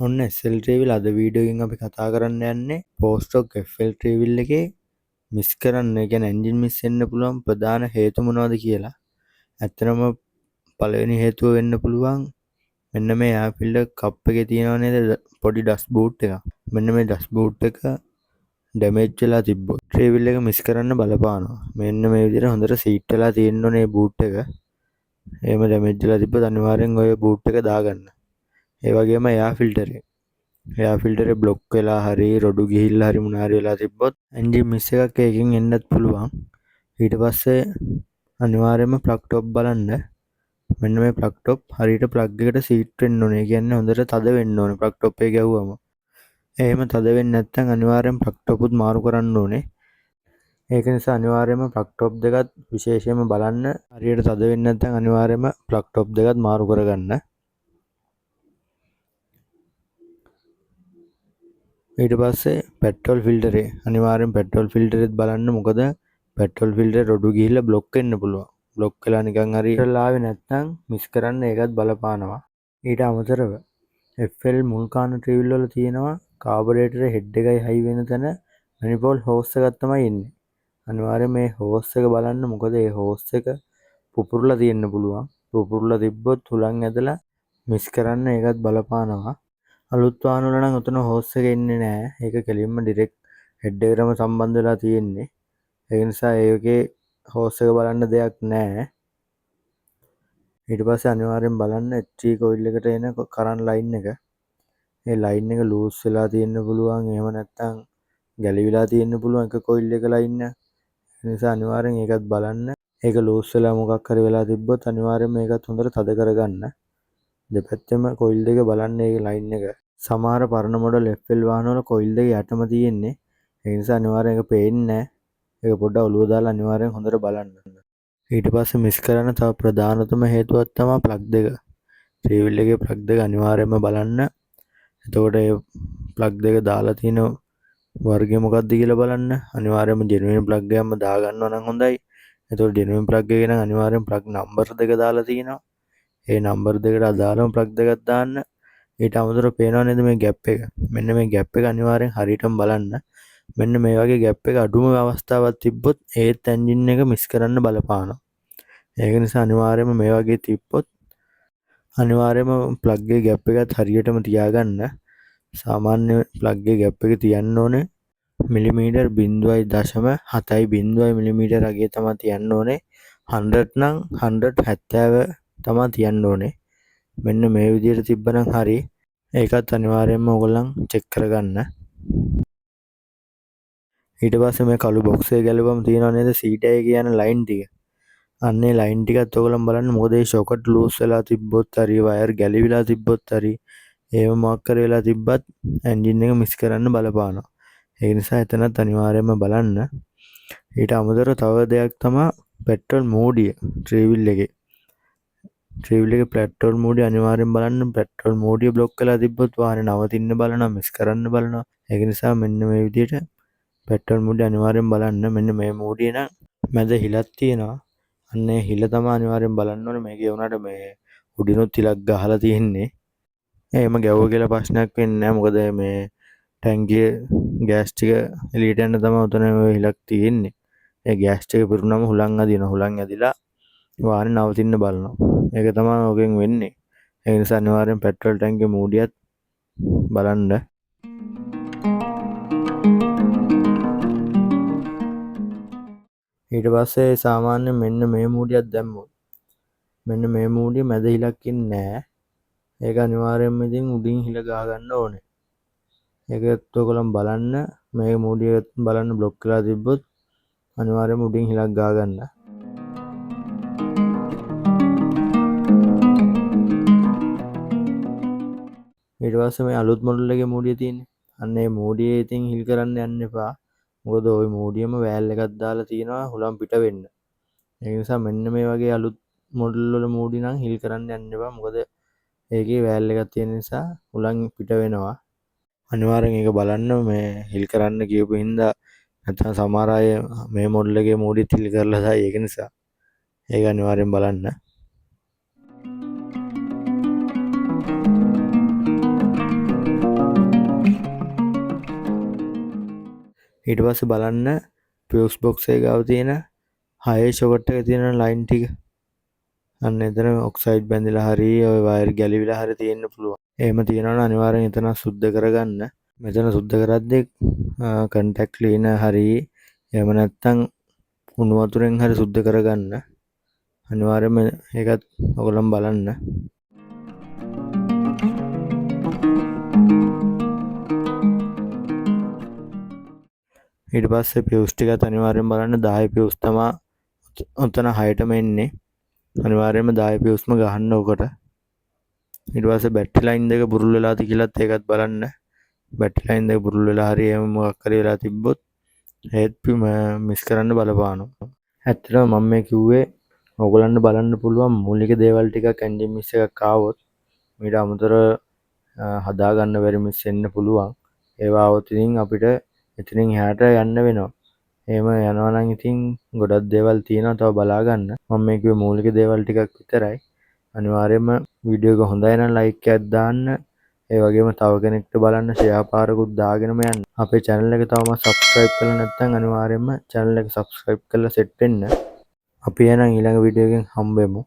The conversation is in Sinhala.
ඔන්න SL ට්‍රේවිල් අද වීඩියෝ එකෙන් අපි කතා කරන්න යන්නේ පෝස්ටොක් FL ට්‍රේවිල් එකේ මිස් කරන්න, ඒ කියන්නේ එන්ජින් මිස් වෙන්න පුළුවන් ප්‍රධාන හේතු මොනවද කියලා. ඇත්තටම පළවෙනි හේතුව වෙන්න පුළුවන් මෙන්න මේ එයාර් ෆිල්ටර් කප් එකේ තියෙනව නේද පොඩි ඩස්ට් බූට් එකක්. මෙන්න මේ ඩස්ට් බූට් එක ඩැමේජ් වෙලා තිබ්බොත් ට්‍රේවිල් එක මිස් කරන්න බලපානවා. මෙන්න මේ විදිහට හොඳට සීට් වෙලා තියෙන්න ඕනේ මේ බූට් එක. එහෙම ඩැමේජ් වෙලා තිබ්බොත් අනිවාර්යෙන් ඔය බූට් එක දාගන්න. ඒ වගේම එයාර් ෆිල්ටරේ බ්ලොක් වෙලා හරි රොඩු ගිහිල්ලා හරි මොනාරි වෙලා තිබ්බොත් එන්ජින් මිස් එකක් ඒකෙන් එන්නත් පුළුවන්. ඊට පස්සේ අනිවාර්යයෙන්ම ප්ලග් ටොප් බලන්න. මෙන්න මේ ප්ලග් ටොප් හරියට ප්ලග් එකට සීට් වෙන්න ඕනේ. ඒ කියන්නේ හොඳට තද වෙන්න ඕනේ ප්ලග් ටොප් එක ගැහුවම. එහෙම තද වෙන්නේ නැත්නම් අනිවාර්යෙන් ප්ලග් ටොප්ුත් මාරු කරන්න ඕනේ. ඒක නිසා අනිවාර්යයෙන්ම ප්ලග් ටොප් දෙකත් විශේෂයෙන්ම බලන්න. හරියට තද වෙන්නේ නැත්නම් අනිවාර්යයෙන්ම ප්ලග් ටොප් දෙකත් මාරු කරගන්න. ඊට පස්සේ පෙට්‍රෝල් ෆිල්ටරේ අනිවාර්යෙන් පෙට්‍රෝල් ෆිල්ටරෙත් බලන්න. මොකද පෙට්‍රෝල් ෆිල්ටරේ රොඩු ගිහිල්ලා බ්ලොක් වෙන්න පුළුවන්. බ්ලොක් වෙලා නිකන් හරි ඉරලාවේ නැත්නම් මිස් කරන්න ඒකත් බලපානවා. ඊට අමතරව FL මුල් කාන ට්‍රිවිල් වල තියෙනවා කාබරේටරේ හෙඩ් එකයි හයි වෙන තැන මැනිෆෝල්ඩ් හෝස් එකක් තමයි එන්නේ. අනිවාර්යෙන් මේ හෝස් එක බලන්න. මොකද මේ හෝස් එක පුපුරලා තියෙන්න පුළුවන්. පුපුරලා තිබ්බොත් හුලං ඇදලා මිස් කරන්න ඒකත් බලපානවා. අලුත් වාහන වල නම් උතන හෝස් එක එන්නේ නැහැ. ඒක කෙලින්ම ඩිරෙක්ට් හෙඩ් එකටම සම්බන්ධ වෙලා තියෙන්නේ. ඒ නිසා ඒකේ හෝස් එක බලන්න දෙයක් නැහැ. ඊට පස්සේ අනිවාර්යෙන් බලන්න HT කොයිල් එකට එන කරන්ට් ලයින් එක. ඒ ලයින් එක ලූස් වෙලා තියෙන්න පුළුවන්. එහෙම නැත්නම් ගැලවිලා තියෙන්න පුළුවන් එක කොයිල් එක ලයින් එක. ඒ නිසා අනිවාර්යෙන් ඒකත් බලන්න. ඒක ලූස් වෙලා මොකක් හරි වෙලා තිබ්බොත් අනිවාර්යෙන් මේකත් හොඳට තද කරගන්න. දෙපැත්තෙම කොයිල් දෙක බලන්න. ඒ ලයින් එක සමහර පරණ මොඩල් FL වාහන වල කොයිල් දෙක යටම තියෙන්නේ. ඒ නිසා අනිවාර්යෙන් ඒක පේන්නේ නැහැ. ඒක පොඩ්ඩක් ඔලුව දාලා අනිවාර්යෙන් හොඳට බලන්න. ඊට පස්සේ මිස් කරන්න තව ප්‍රධානතම හේතුවක් තමයි ප්ලග් දෙක. ට්‍රේවිල් එකේ ප්ලග් දෙක අනිවාර්යයෙන්ම බලන්න. එතකොට ඒ ප්ලග් දෙක දාලා තියෙන වර්ගය මොකක්ද කියලා බලන්න. අනිවාර්යයෙන්ම ජෙනුයින් ප්ලග් එකක්ම දාගන්නවා නම් හොඳයි. එතකොට ජෙනුයින් ප්ලග් එකේ නම් අනිවාර්යෙන් ප්ලග් නම්බර් දෙක දාලා තියෙනවා. ඒ නම්බර් දෙකට අදාළම ප්ලග් දෙකක් දාන්න. ඊට අමතරව පේනව නේද මේ ගැප් එක. මෙන්න මේ ගැප් එක අනිවාර්යෙන් හරියටම බලන්න. මෙන්න මේ වගේ ගැප් එක අඩුම අවස්ථාවක් තිබ්බොත් ඒත් එන්ජින් එක මිස් කරන්න බලපානවා. ඒක නිසා අනිවාර්යයෙන්ම මේ වගේ තිබ්බොත් අනිවාර්යයෙන්ම ප්ලග් එකේ ගැප් එකත් හරියටම තියාගන්න. සාමාන්‍ය ප්ලග් එකේ ගැප් එක තියන්න ඕනේ මිලිමීටර් 0.7 මිලිමීටර අගේ තමයි තියන්න ඕනේ. 100 නම් 170 තමයි තියන්න ඕනේ. මෙන්න මේ විදිහට තිබ්බනම් හරි. ඒකත් අනිවාර්යයෙන්ම ඕගොල්ලන් චෙක් කරගන්න. ඊට පස්සේ මේ කළු බොක්ස් එක ගැලුවම තියෙනව නේද සීට් එකේ කියන ලයින් ටික. අන්නේ ලයින් ටිකත් ඔයගොල්ලන් බලන්න. මොකද මේ ෂොකට් ලූස් වෙලා තිබ්බොත් හරි වයර් ගැලවිලා තිබ්බොත් හරි එහෙම මොකක් කර වෙලා තිබ්බත් එන්ජින් එක මිස් කරන්න බලපානවා. ඒ නිසා එතනත් අනිවාර්යයෙන්ම බලන්න. ඊට අමතරව තව දෙයක් තමයි පෙට්‍රල් මෝඩිය ට්‍රේවිල් එකේ. ට්‍රේවිල් එකේ පෙට්‍රල් මෝඩිය අනිවාර්යෙන් බලන්න. පෙට්‍රල් මෝඩිය බ්ලොක් වෙලා තිබ්බොත් වාහනේ නවතින්න බලනවා, මිස් කරන්න බලනවා. ඒක නිසා මෙන්න මේ විදිහට පෙට්‍රල් මෝඩිය අනිවාර්යෙන් බලන්න. මෙන්න මේ මෝඩිය නම් මැද හිලක් තියෙනවා. අන්න ඒ හිල තමයි අනිවාර්යෙන් බලන්න ඕනේ. මේකේ වුණාට මේ උඩිනුත් හිලක් ගහලා තියෙන්නේ. එහෙම ගැවුව කියලා ප්‍රශ්නයක් වෙන්නේ නැහැ. මොකද මේ ටැංකිය ගෑස් ටික එළියට යන්න තමයි උතන ඔය හිලක් තියෙන්නේ. ඒ ගෑස් ටික පිරුණාම හුලං අදිනවා. හුලං ඇදිලා වාහනේ නවතින්න බලනවා. ඒක තමයි ඔකෙන් වෙන්නේ. ඒ නිසා අනිවාර්යෙන් පෙට්‍රල් ටැංකියේ මූඩියත් බලන්න. ඊට පස්සේ සාමාන්‍යයෙන් මෙන්න මේ මූඩියක් දැම්මොත් මෙන්න මේ මූඩිය මැද හිලක් ඉන්නේ නැහැ. ඒක අනිවාර්යයෙන්ම ඉතින් උඩින් හිල ගහ ගන්න ඕනේ. ඒකත් ඔයගොල්ලන් බලන්න. මේ මූඩිය බලන්න බ්ලොක් කරලා තිබ්බොත් අනිවාර්යයෙන්ම උඩින් හිලක් ගහ ගන්න. ඊට පස්සේ මේ අලුත් මොඩල් එකේ මූඩිය තියෙන්නේ. අන්න ඒ මූඩියේ ඉතින් හිල් කරන්න යන්න එපා. මොකද ওই මූඩියම වෑල් එකක් දාලා තියෙනවා හුලම් පිට වෙන්න. ඒ නිසා මෙන්න මේ වගේ අලුත් මොඩල් වල මූඩි නම් හිල් කරන්න යන්න එපා. මොකද ඒකේ වෑල් එකක් තියෙන නිසා හුලං පිට වෙනවා. අනිවාර්යෙන් ඒක බලන්න. මේ හිල් කරන්න කියපු හින්දා නැත්නම් සමහර අය මේ මොඩල් එකේ මූඩිත් හිල් කරලා තමයි. ඒක නිසා ඒක අනිවාර්යෙන් බලන්න. ඊට පස්සේ බලන්න fuse box එක ගාව තියෙන 6 ෂොකට් එක තියෙන ලයින් ටික. අන්න එතන ඔක්සයිඩ් බැඳිලා හරි ඔය වයර් ගැලවිලා හරි තියෙන්න පුළුවන්. එහෙම තියෙනවනම් අනිවාර්යෙන් එතන සුද්ධ කරගන්න. මෙතන සුද්ධ කරද්දී කන්ටැක්ට් ක්ලීනර් හරි එහෙම නැත්නම් උණු වතුරෙන් හරි සුද්ධ කරගන්න. අනිවාර්යයෙන්ම ඒකත් ඔයගොල්ලන් බලන්න. ඊට පස්සේ fuse ටිකත් අනිවාර්යෙන් බලන්න 10 fuse තමයි ඔතන 6ටම එන්නේ. අනිවාර්යයෙන්ම 10 fuse ම ගහන්න උකට. ඊට පස්සේ බැටරි ලයින් දෙක බුරුල් වෙලාද කියලාත් ඒකත් බලන්න. බැටරි ලයින් දෙක බුරුල් වෙලා හරි එහෙම මොකක් හරි වෙලා තිබ්බොත් ඒත් මිස් කරන්න බලපානවා. ඇත්තටම මම මේ කිව්වේ ඔයගොල්ලන්ට බලන්න පුළුවන් මූලික දේවල් ටිකක් එන්ජින් මිස් එකක් ආවොත් ඊට අමතරව හදා ගන්න බැරි මිස් එන්න පුළුවන්. ඒවා આવොත් ඉතින් අපිට එතනින් එහාට යන්න වෙනවා. එහෙම යනවා නම් ඉතින් ගොඩක් දේවල් තියෙනවා තව බලා ගන්න. මම මේ කිව්වේ මූලික දේවල් ටිකක් විතරයි. අනිවාර්යයෙන්ම වීඩියෝ එක හොඳයි නම් ලයික් එකක් දාන්න. ඒ වගේම තව කෙනෙක්ට බලන්න ෂෙයා පාරකුත් දාගෙනම යන්න. අපේ channel එක තවම subscribe කරලා නැත්නම් අනිවාර්යයෙන්ම channel එක subscribe කරලා set වෙන්න. අපි එහෙනම් ඊළඟ වීඩියෝ එකෙන් හම්බෙමු.